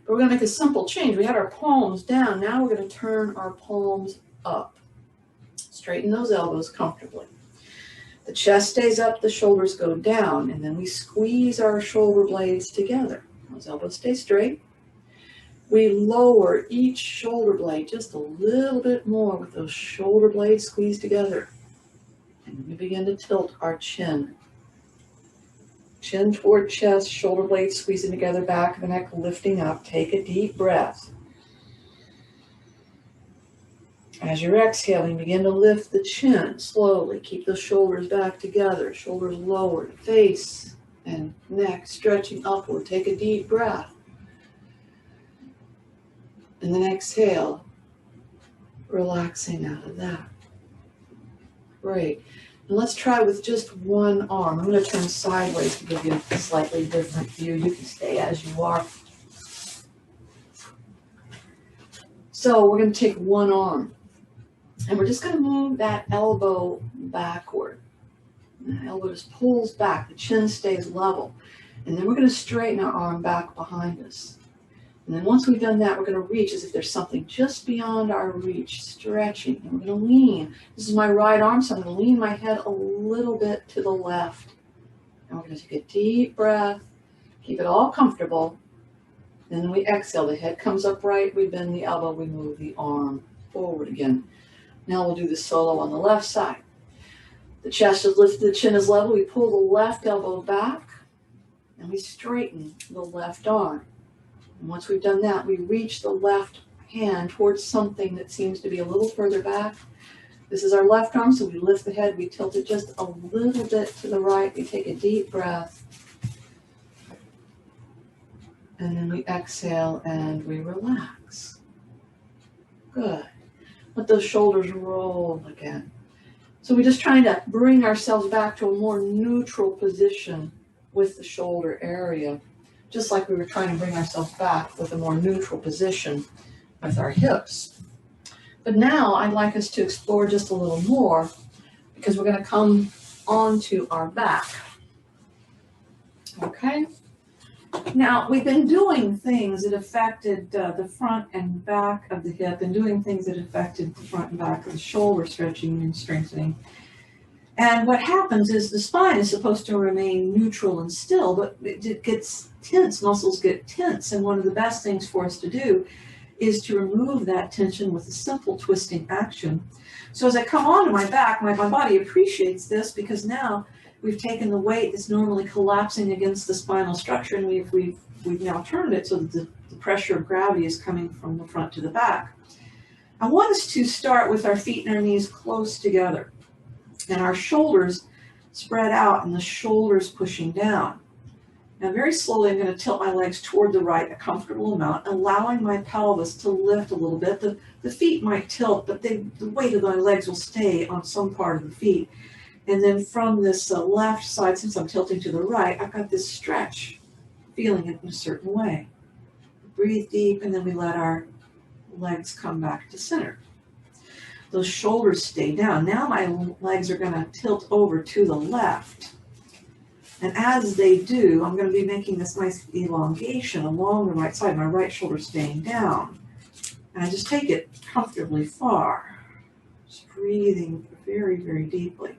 Speaker 1: But we're going to make a simple change. We had our palms down. Now we're going to turn our palms up. Straighten those elbows comfortably. The chest stays up, the shoulders go down, and then we squeeze our shoulder blades together. Those elbows stay straight. We lower each shoulder blade just a little bit more with those shoulder blades squeezed together. And we begin to tilt our chin. Chin toward chest, shoulder blades squeezing together, back of the neck lifting up. Take a deep breath. As you're exhaling, begin to lift the chin slowly. Keep those shoulders back together, shoulders lowered, face and neck stretching upward. Take a deep breath. And then exhale, relaxing out of that. Great. And let's try with just one arm. I'm going to turn sideways to give you a slightly different view. You can stay as you are. So we're going to take one arm, and we're just going to move that elbow backward. And the elbow just pulls back. The chin stays level. And then we're going to straighten our arm back behind us. And then once we've done that, we're going to reach as if there's something just beyond our reach, stretching. And we're going to lean. This is my right arm, so I'm going to lean my head a little bit to the left. And we're going to take a deep breath, keep it all comfortable. And then we exhale. The head comes upright. We bend the elbow. We move the arm forward again. Now we'll do the solo on the left side. The chest is lifted, the chin is level. We pull the left elbow back, and we straighten the left arm. And once we've done that, we reach the left hand towards something that seems to be a little further back. This is our left arm, so we lift the head, we tilt it just a little bit to the right, we take a deep breath, and then we exhale and we relax. Good. Let those shoulders roll again. So we're just trying to bring ourselves back to a more neutral position with the shoulder area, just like we were trying to bring ourselves back with a more neutral position with our hips. But now I'd like us to explore just a little more, because we're going to come onto our back. Okay? Now, we've been doing things that affected the front and back of the hip, and doing things that affected the front and back of the shoulder, stretching and strengthening. And what happens is the spine is supposed to remain neutral and still, but it gets tense, muscles get tense, and one of the best things for us to do is to remove that tension with a simple twisting action. So as I come onto my back, my body appreciates this, because now we've taken the weight that's normally collapsing against the spinal structure, and we've now turned it so that the pressure of gravity is coming from the front to the back. I want us to start with our feet and our knees close together, and our shoulders spread out and the shoulders pushing down. Now very slowly I'm going to tilt my legs toward the right a comfortable amount, allowing my pelvis to lift a little bit. The feet might tilt, but the weight of my legs will stay on some part of the feet. And then from this left side, since I'm tilting to the right, I've got this stretch, feeling it in a certain way. Breathe deep, and then we let our legs come back to center. Those shoulders stay down. Now my legs are going to tilt over to the left. And as they do, I'm going to be making this nice elongation along the right side, my right shoulder staying down. And I just take it comfortably far, just breathing very, very deeply.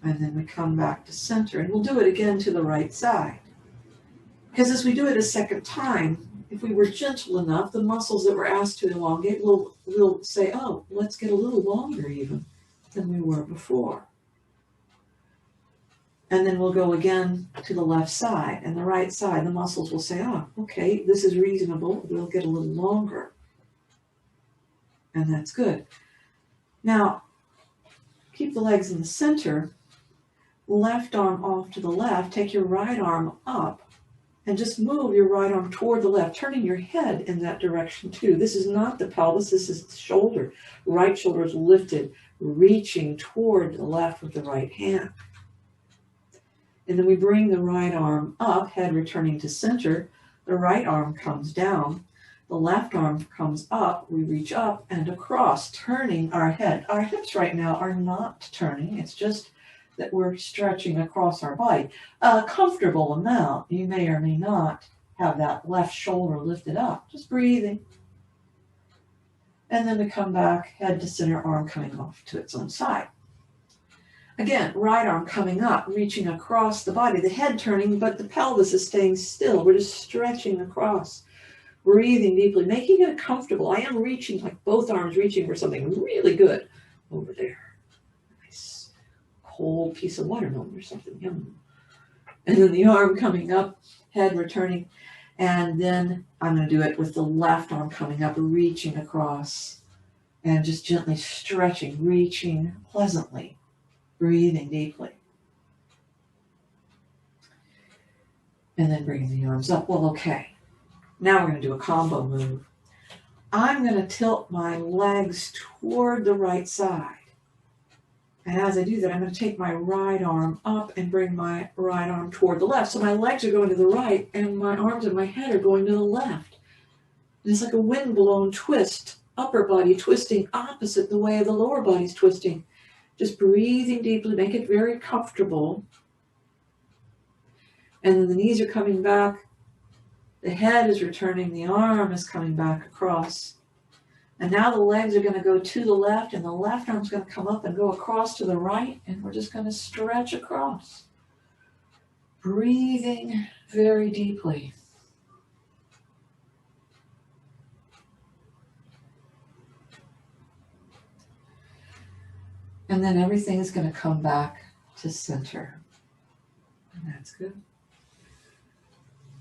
Speaker 1: And then we come back to center, and we'll do it again to the right side. Because as we do it a second time, if we were gentle enough, the muscles that we're asked to elongate will say, oh, let's get a little longer even than we were before. And then we'll go again to the left side, and the right side, the muscles will say, oh, okay, this is reasonable. We'll get a little longer. And that's good. Now, keep the legs in the center. Left arm off to the left. Take your right arm up, and just move your right arm toward the left, turning your head in that direction too. This is not the pelvis, this is the shoulder. Right shoulder is lifted, reaching toward the left with the right hand. And then we bring the right arm up, head returning to center. The right arm comes down. The left arm comes up. We reach up and across, turning our head. Our hips right now are not turning. It's just that we're stretching across our body. A comfortable amount. You may or may not have that left shoulder lifted up. Just breathing. And then we come back, head to center, arm coming off to its own side. Again, right arm coming up, reaching across the body, the head turning, but the pelvis is staying still. We're just stretching across, breathing deeply, making it comfortable. I am reaching, like both arms reaching for something really good over there. Nice cold piece of watermelon or something. Yum. And then the arm coming up, head returning, and then I'm going to do it with the left arm coming up, reaching across, and just gently stretching, reaching pleasantly. Breathing deeply. And then bringing the arms up. Well, okay. Now we're going to do a combo move. I'm going to tilt my legs toward the right side. And as I do that, I'm going to take my right arm up and bring my right arm toward the left. So my legs are going to the right, and my arms and my head are going to the left. And it's like a wind-blown twist. Upper body twisting opposite the way the lower body's twisting. Just breathing deeply, make it very comfortable. And then the knees are coming back. The head is returning. The arm is coming back across. And now the legs are going to go to the left, and the left arm's going to come up and go across to the right, and we're just going to stretch across. Breathing very deeply. And then everything is going to come back to center. And that's good.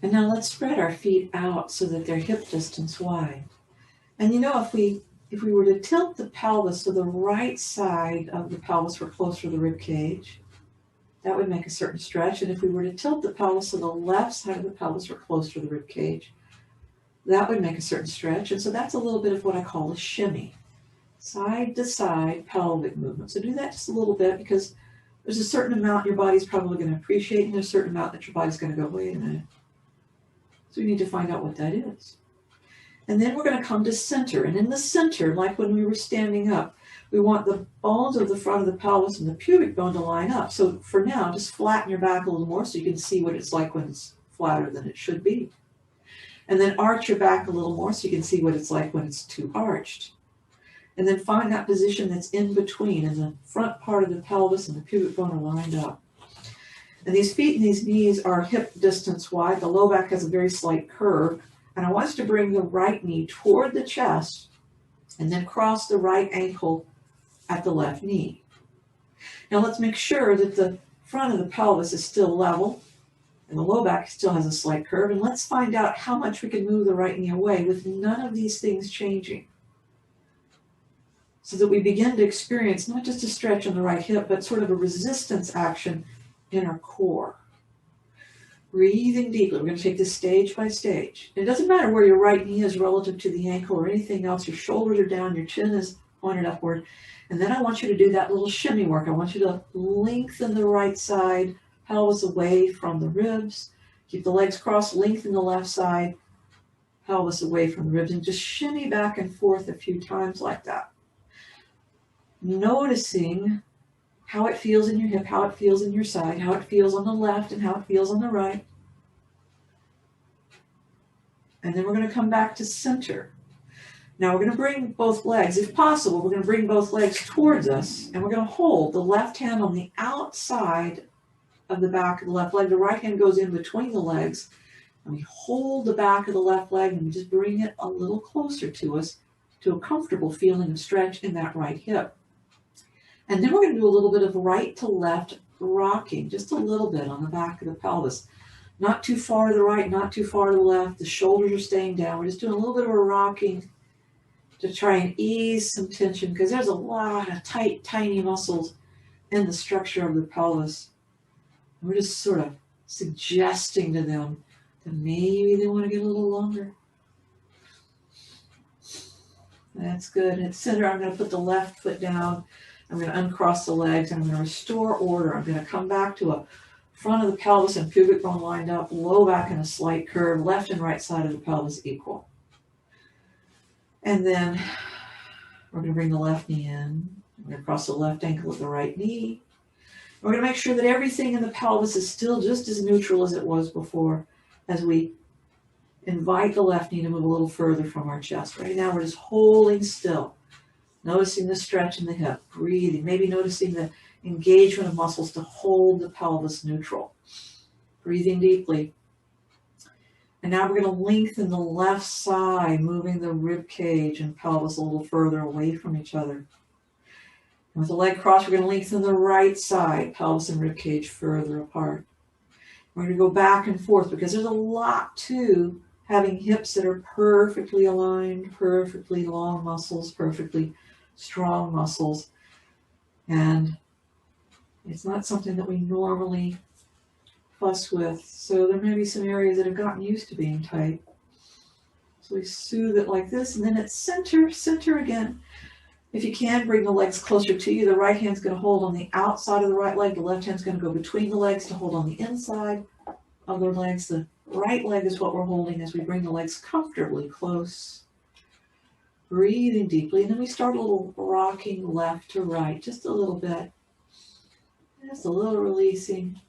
Speaker 1: And now let's spread our feet out so that they're hip distance wide. And you know, if we were to tilt the pelvis so the right side of the pelvis were closer to the rib cage, that would make a certain stretch. And if we were to tilt the pelvis so the left side of the pelvis were closer to the rib cage, that would make a certain stretch. And so that's a little bit of what I call a shimmy. Side to side pelvic movement. So do that just a little bit, because there's a certain amount your body's probably going to appreciate, and there's a certain amount that your body's going to go, wait a minute. So we need to find out what that is. And then we're going to come to center. And in the center, like when we were standing up, we want the bones of the front of the pelvis and the pubic bone to line up. So for now, just flatten your back a little more so you can see what it's like when it's flatter than it should be. And then arch your back a little more so you can see what it's like when it's too arched. And then find that position that's in between, and the front part of the pelvis and the pubic bone are lined up. And these feet and these knees are hip distance wide. The low back has a very slight curve. And I want us to bring the right knee toward the chest and then cross the right ankle at the left knee. Now let's make sure that the front of the pelvis is still level and the low back still has a slight curve. And let's find out how much we can move the right knee away with none of these things changing, so that we begin to experience not just a stretch in the right hip, but sort of a resistance action in our core. Breathing deeply. We're going to take this stage by stage. It doesn't matter where your right knee is relative to the ankle or anything else. Your shoulders are down, your chin is pointed upward. And then I want you to do that little shimmy work. I want you to lengthen the right side, pelvis away from the ribs. Keep the legs crossed, lengthen the left side, pelvis away from the ribs, and just shimmy back and forth a few times like that. Noticing how it feels in your hip, how it feels in your side, how it feels on the left and how it feels on the right. And then we're going to come back to center. Now we're going to bring both legs, if possible, we're going to bring both legs towards us, and we're going to hold the left hand on the outside of the back of the left leg. The right hand goes in between the legs, and we hold the back of the left leg, and we just bring it a little closer to us to a comfortable feeling of stretch in that right hip. And then we're going to do a little bit of right to left rocking, just a little bit on the back of the pelvis. Not too far to the right, not too far to the left. The shoulders are staying down. We're just doing a little bit of a rocking to try and ease some tension, because there's a lot of tight, tiny muscles in the structure of the pelvis. And we're just sort of suggesting to them that maybe they want to get a little longer. That's good. At center, I'm going to put the left foot down. I'm going to uncross the legs, and I'm going to restore order. I'm going to come back to a front of the pelvis and pubic bone lined up, low back in a slight curve, left and right side of the pelvis equal. And then we're going to bring the left knee in. We're going to cross the left ankle with the right knee. We're going to make sure that everything in the pelvis is still just as neutral as it was before, as we invite the left knee to move a little further from our chest. Right now we're just holding still. Noticing the stretch in the hip, breathing, maybe noticing the engagement of muscles to hold the pelvis neutral. Breathing deeply. And now we're going to lengthen the left side, moving the rib cage and pelvis a little further away from each other. And with the leg crossed, we're going to lengthen the right side, pelvis and rib cage further apart. We're going to go back and forth, because there's a lot to having hips that are perfectly aligned, perfectly long muscles, perfectly strong muscles. And it's not something that we normally fuss with. So there may be some areas that have gotten used to being tight. So we soothe it like this, and then at center, center again. If you can, bring the legs closer to you. The right hand's going to hold on the outside of the right leg. The left hand's going to go between the legs to hold on the inside of the legs. The right leg is what we're holding as we bring the legs comfortably close. Breathing deeply, and then we start a little rocking left to right, just a little bit. Just a little releasing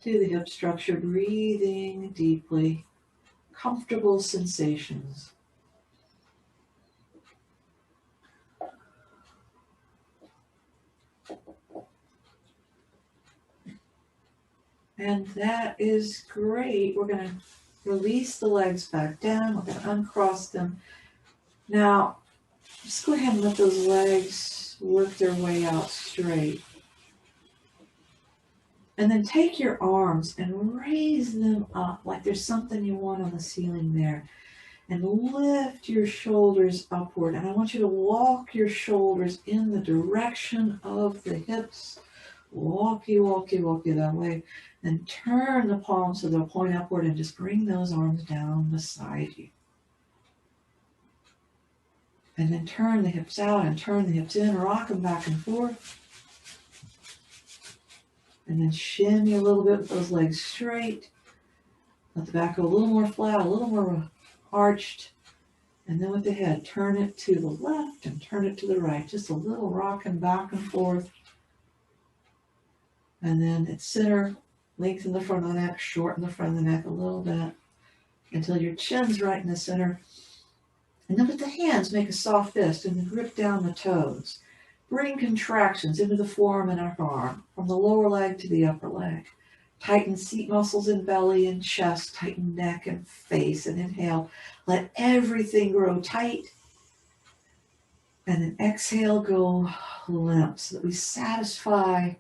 Speaker 1: to the hip structure, breathing deeply, comfortable sensations. And that is great. We're going to release the legs back down. We're going to uncross them. Now, just go ahead and let those legs work their way out straight. And then take your arms and raise them up like there's something you want on the ceiling there. And lift your shoulders upward. And I want you to walk your shoulders in the direction of the hips. Walky, walky, walky that way. And turn the palms so they'll point upward and just bring those arms down beside you. And then turn the hips out and turn the hips in. Rock them back and forth. And then shimmy a little bit with those legs straight. Let the back go a little more flat, a little more arched. And then with the head, turn it to the left and turn it to the right. Just a little rocking back and forth. And then at center, lengthen the front of the neck, shorten the front of the neck a little bit until your chin's right in the center. And then with the hands, make a soft fist and then grip down the toes. Bring contractions into the forearm and upper arm, from the lower leg to the upper leg. Tighten seat muscles in belly and chest, tighten neck and face, and inhale. Let everything grow tight. And then exhale, go limp, so that we satisfy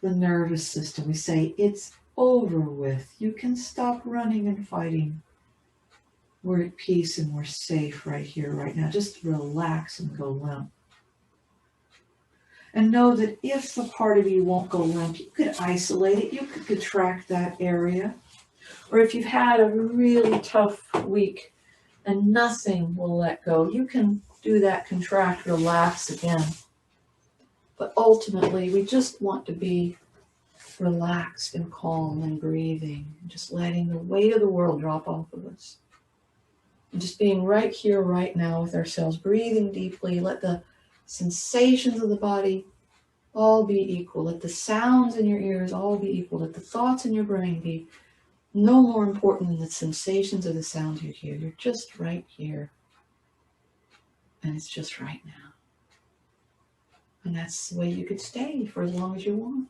Speaker 1: the nervous system. We say, it's over with. You can stop running and fighting. We're at peace and we're safe right here, right now. Just relax and go limp. And know that if the part of you won't go limp, you could isolate it. You could contract that area. Or if you've had a really tough week and nothing will let go, you can do that, contract, relax again. But ultimately, we just want to be relaxed and calm and breathing, and just letting the weight of the world drop off of us. And just being right here, right now with ourselves, breathing deeply. Let the sensations of the body all be equal. Let the sounds in your ears all be equal. Let the thoughts in your brain be no more important than the sensations or the sounds you hear. You're just right here. And it's just right now. And that's the way you could stay for as long as you want.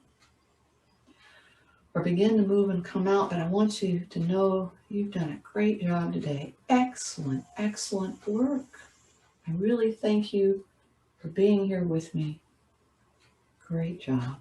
Speaker 1: Or begin to move and come out, but I want you to know you've done a great job today. Excellent, excellent work. I really thank you for being here with me. Great job.